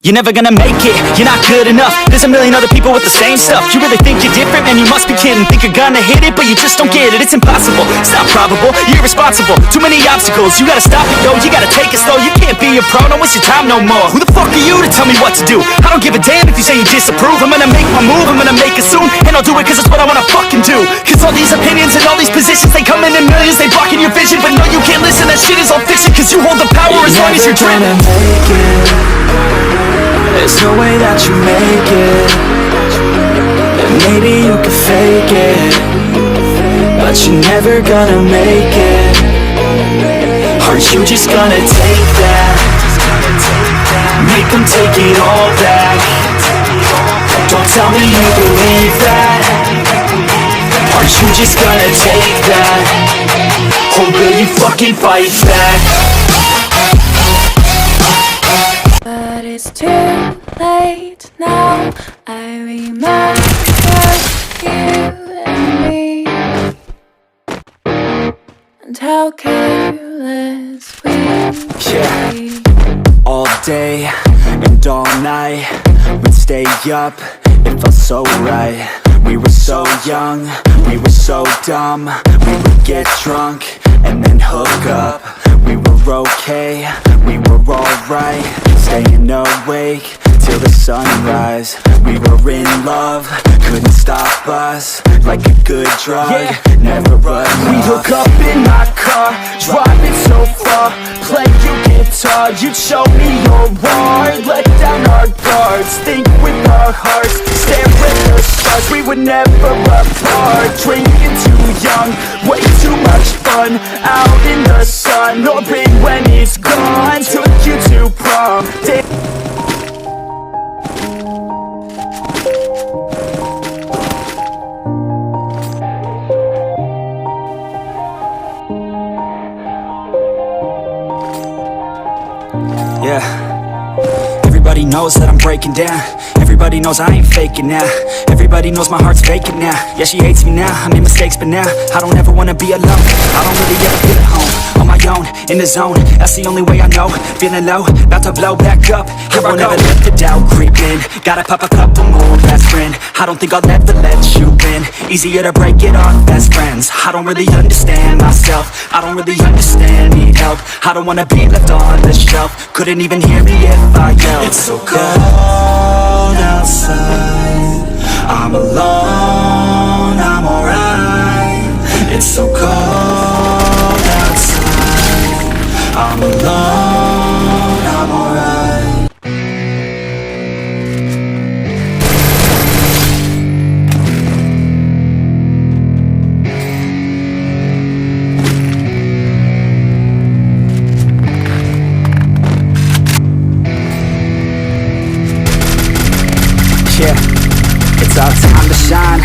You're never gonna make it, you're not good enough. There's a million other people with the same stuff. You really think you're different? Man, you must be kidding. Think you're gonna hit it, but you just don't get it. It's impossible, it's not probable, you're irresponsible. Too many obstacles, you gotta stop it, yo. You gotta take it slow, you can't be a pro. Don't waste your time no more. Who the fuck are you to tell me what to do? I don't give a damn if you say you disapprove. I'm gonna make my move, I'm gonna make it soon. And I'll do it cause it's what I wanna fucking do. Cause all these opinions and all these positions, they come in millions. They blocking your vision, but no, you can't listen. That shit is all fiction. Cause you hold the power as long as you're dreaming. There's no way that you make it. And maybe you can fake it, but you're never gonna make it. Are you just gonna take that? Make them take it all back. Don't tell me you believe that. Are you just gonna take that? Or will you fucking fight back? But it's too late now. I remember you and me, and how careless we Yeah. All day and all night, we'd stay up, it felt so right. We were so young, we were so dumb. We would get drunk and then hook up. We were okay, we were alright. Staying awake till the sunrise. We were in love, couldn't stop us. Like a good drug, never enough. We hook up in my car, driving so far. Play you guitar, you'd show me your art. Let down our guards, think with our hearts. Stare at the stars, we were never apart. Drinking too young, way too much fun. Out in the sun, or big when it's gone. Took you to prom. Yeah. Everybody knows that I'm breaking down. Everybody knows I ain't faking now. Everybody knows my heart's vacant now. Yeah, she hates me now, I made mistakes but now I don't ever wanna be alone. I don't really ever feel at home. On my own, in the zone, that's the only way I know. Feeling low, about to blow back up. Here I won't ever let the doubt creep in. Gotta pop a couple more aspirin. I don't think I'll ever let you in. Easier to break it off best friends. I don't really understand myself. I don't really understand, need help. I don't wanna be left on the shelf. Couldn't even hear me if I yelled. It's so cold outside, I'm alone, I'm alright. It's so cold outside, I'm alone, I'm alright. Yeah, it's our time to shine.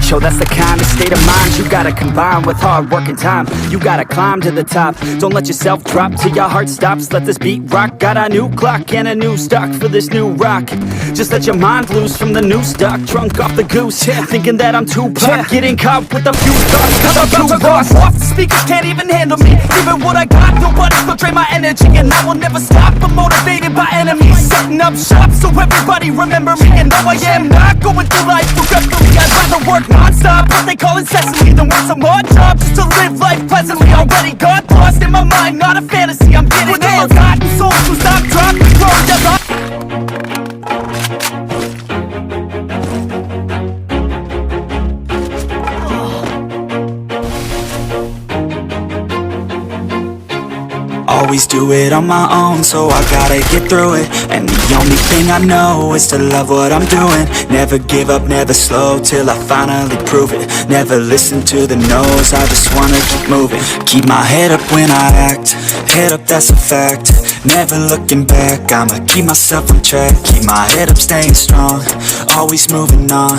Yo, that's the kind of state of mind you gotta combine with hard work and time. You gotta climb to the top. Don't let yourself drop till your heart stops. Let this beat rock. Got a new clock and a new stock for this new rock. Just let your mind loose from the new stock. Drunk off the goose, thinking that I'm too pop. Getting caught with a few thoughts, cause I'm too lost. Off the speakers can't even handle me. Even what I got, nobody's gonna drain my energy. And I will never stop, I'm motivated by enemies. Setting up shop so everybody remember me. And though I am not going through life regretfully, I'd rather work non-stop, what they call incessantly, than work some more jobs just to live life pleasantly. Already got lost in my mind, not a fantasy. I'm getting with all forgotten souls who stop, drop, and grow. Always do it on my own, so I gotta get through it. And the only thing I know is to love what I'm doing. Never give up, never slow, till I finally prove it. Never listen to the no's, I just wanna keep moving. Keep my head up when I act, head up, that's a fact. Never looking back, I'ma keep myself on track. Keep my head up, staying strong, always moving on.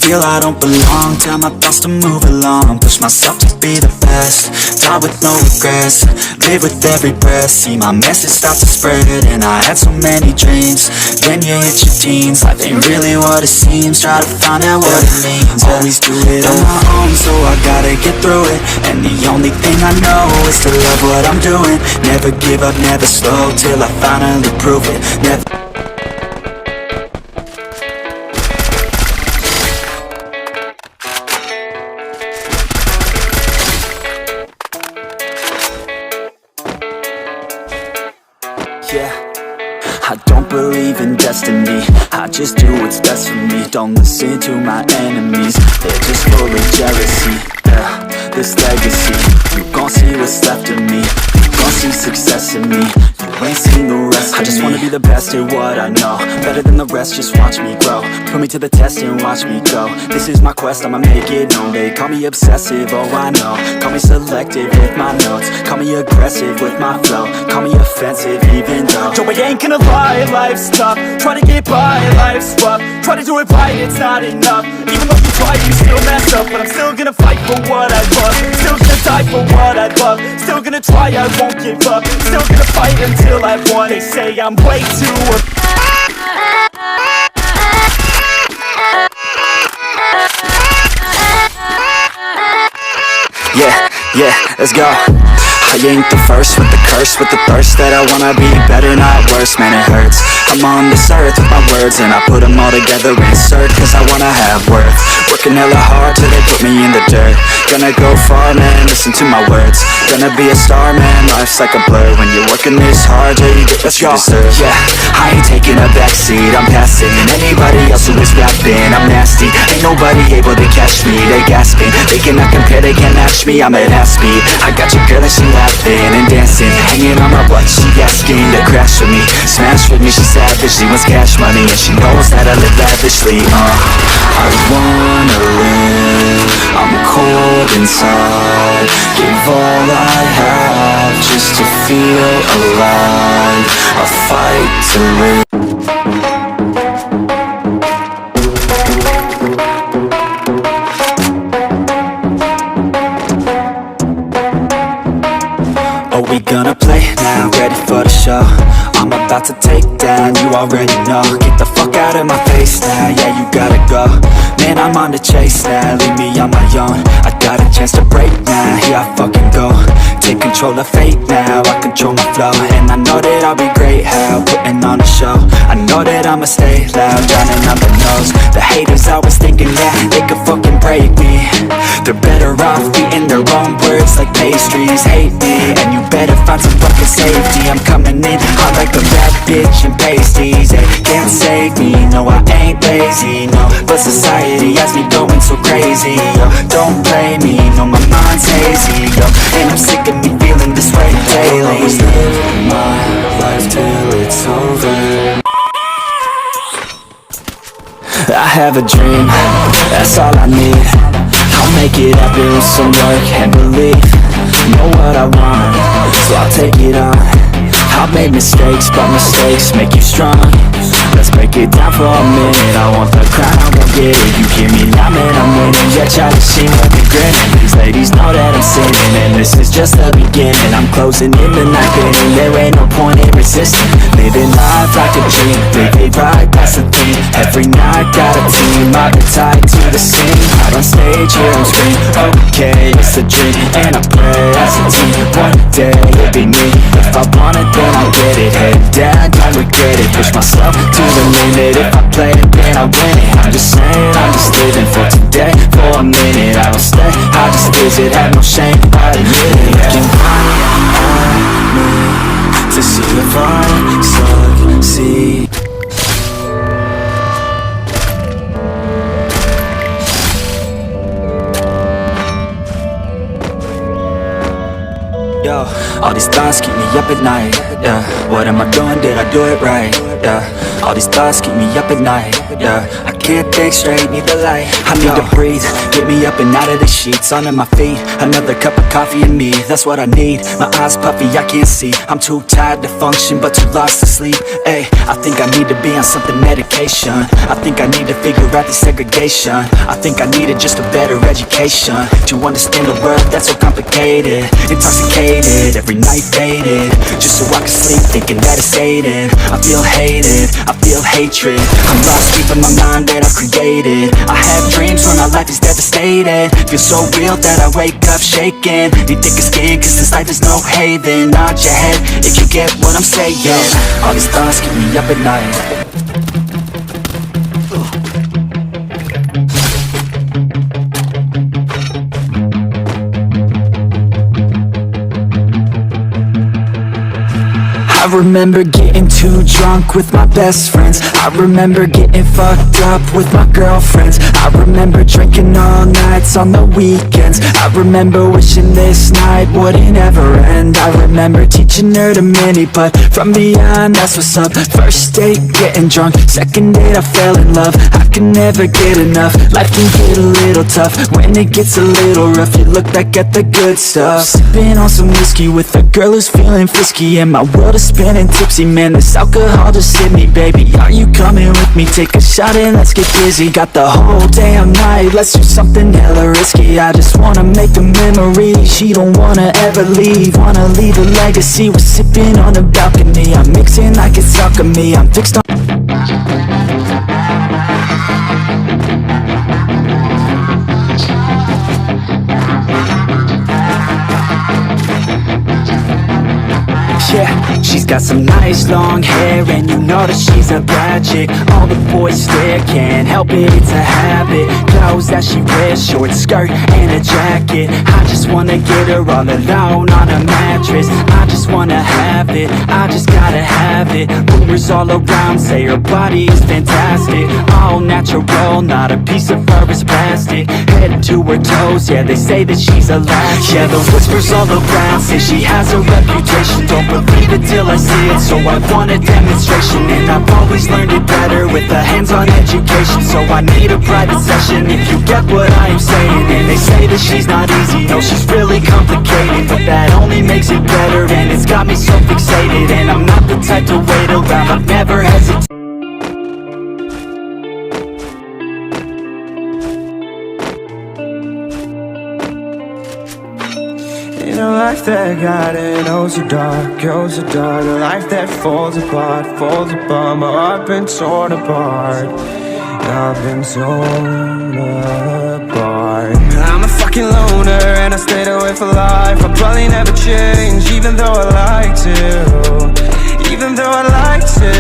Feel I don't belong, tell my thoughts to move along. Push myself to be the best, die with no regrets. Live with every breath, see my message start to spread. And I had so many dreams, then you hit your teens. Life ain't really what it seems, try to find out what it means. Always do it on my own, so I gotta get through it. And the only thing I know is to love what I'm doing. Never give up, never slow, till I finally prove it. Never I don't believe in destiny, I just do what's best for me. Don't listen to my enemies, they're just full of jealousy. Yeah, this legacy, you gon' see what's left of me. You gon' see success in me, you ain't seen the rest of me. I just wanna be the best at what I know, better than the rest, just watch me grow. Put me to the test and watch me go. This is my quest, I'ma make it known. They call me obsessive, oh I know. Call me selective with my notes, call me aggressive with my flow, call me offensive even though Joe, I ain't gonna lie, life's tough. Try to get by, life's rough. Try to do it right, it's not enough. Even though you try, you still mess up. But I'm still gonna fight for what I love. Still gonna die for what I love. Still gonna try, I won't give up. Still gonna fight until I've won. They say I'm way too Yeah, let's go. I ain't the first with the curse, with the thirst that I wanna be better, not worse, man it hurts. I'm on this earth with my words and I put them all together, insert, cause I wanna have worth. Working hella hard till they put me in the dirt. Gonna go far, man, listen to my words. Gonna be a star, man, life's like a blur. When you're working this hard, yeah, you get what you deserve. Yeah, I ain't taking a backseat, I'm passing anybody else who is rapping. I'm nasty, ain't nobody able to catch me. They gasping, they cannot compare, they can't match me. I'm at half speed, I got your girl and she laughing and dancing, hanging on my butt, she asking to crash with me, smash with me, she savage, she wants cash money, and she knows that I live lavishly. I wanna live, I'm cold inside, give all I have just to feel alive, I fight to live. We gonna play now, ready for the show. I'm about to take down, you already know. Get the fuck out of my face now, yeah you gotta go. Man I'm on the chase now, leave me on my own. I got a chance to break now, here I fucking go. Take control of fate now, I control my flow. And I know that I'll be great, how putting on a show. I know that I'ma stay loud, drowning out the nose. The haters always thinking that they could fucking break me. They're better off eating their own words like pastries. Hate me, and you better find some fucking safety. I'm coming in hot like a bad bitch and pasties. They can't save me, no I ain't lazy, no. But society has me going so crazy, yo. Don't blame me, no my mind's hazy, yo. And I'm sick of me feeling this way daily. I'll always live my life till it's over. I have a dream, that's all I need. I'll make it happen with some work and belief. Know what I want, so I'll take it on. I've made mistakes, but mistakes make you strong. Let's break it down for a minute. I want the crown, I won't get it. You hear me now, man, I'm winning. Yeah, try to see what the grinning. These ladies know that I'm sinning, and this is just the beginning. I'm closing in the night, and there ain't no point in resisting. Living life like a dream, live it right, that's the thing. Every night, got a team, I've been tied to the scene. Out on stage, here I'm screaming, okay, it's a dream. And I pray as a team, one day it'll be me. If I want it, then I'll get it. Head down, don't regret it. Push myself to the limit. If I play it, then I win it. I'm just saying, I'm just living for today. For a minute, I don't stay, I just visit. Have no shame, I admit it. Looking right at me to see if I succeed. Yo, all these thoughts keep me up at night, yeah. What am I doing, did I do it right, yeah. All these thoughts keep me up at night, yeah. I can't think straight, need the light. I need to breathe, get me up and out of the sheets. Onto my feet, another cup of coffee in me. That's what I need, my eyes puffy, I can't see. I'm too tired to function, but too lost to sleep. Ay, I think I need to be on something medication. I think I need to figure out the segregation. I think I needed just a better education to understand a world that's so complicated. Intoxicated, every night faded, just so I can sleep thinking that it's Satan. I feel hated, I feel hatred. I'm lost deep in my mind that I've created. I have dreams when my life is devastated. Feel so real that I wake up shaking. Need thicker skin cause this life is no haven. Nod your head if you get what I'm saying. All these thoughts keep me up at night. I remember getting too drunk with my best friends. I remember getting fucked up with my girlfriends. I remember drinking all nights on the weekends. I remember wishing this night wouldn't ever end. I remember teaching her to mini putt from beyond, that's what's up. First date, getting drunk. Second date, I fell in love. I can never get enough. Life can get a little tough when it gets a little rough. You look back at the good stuff. Sipping on some whiskey with a girl who's feeling frisky, and my world is spinning tipsy. Man, this alcohol just hit me, baby. Are you coming with me? Take a shot and let's get busy. Got the whole damn night, let's do something hella risky. I just wanna make a memory. She don't wanna ever leave, wanna leave a legacy. We're sipping on the balcony. I'm mixing like it's alchemy. I'm fixed on yeah, she's got some nice long hair, and you know that she's a bad chick. All the boys stare, can't help it, it's a habit. Clothes that she wears, short skirt and a jacket. I just wanna get her all alone on a mattress. I just wanna have it, I just gotta have it. Rumors all around say her body is fantastic. All natural, not a piece of fur is plastic. Head to her toes, yeah, they say that she's a latch. Yeah, the whispers all around say she has a reputation. Don't believe it till I see it, so I want a demonstration. And I've always learned it better with a hands-on education. So I need a private session if you get what I am saying. And they say that she's not easy, no, she's really complicated, but that only makes it better, and it's got me so fixated. And I'm not the type to wait around, I've never hesitated. In a life that got it, oh so dark, oh so dark. A life that falls apart, falls apart. My heart been torn apart, I've been torn apart. I'm a fucking loner and I stayed away for life. I'll probably never change, even though I like to. Even though I like to,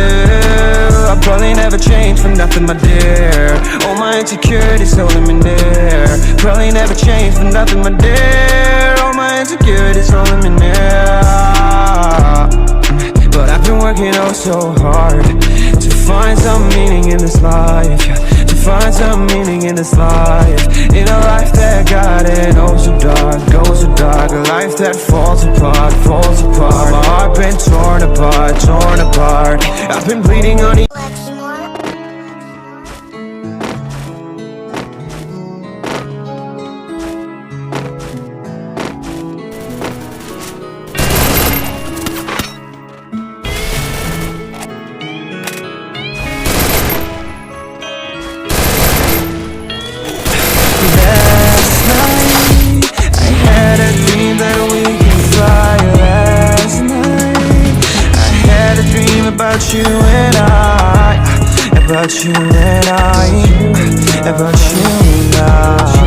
I'll probably never change for nothing, my dear. All my insecurities holding me near. Probably never change for nothing, my dear. All my insecurities holding me near. But I've been working oh so hard to find some meaning in this life, to find some meaning in this life. In a life that got it oh so dark, oh so dark. A life that falls apart, falls apart. My heart been torn apart, torn apart. I've been bleeding on the about you and I, about you and I, about you and I.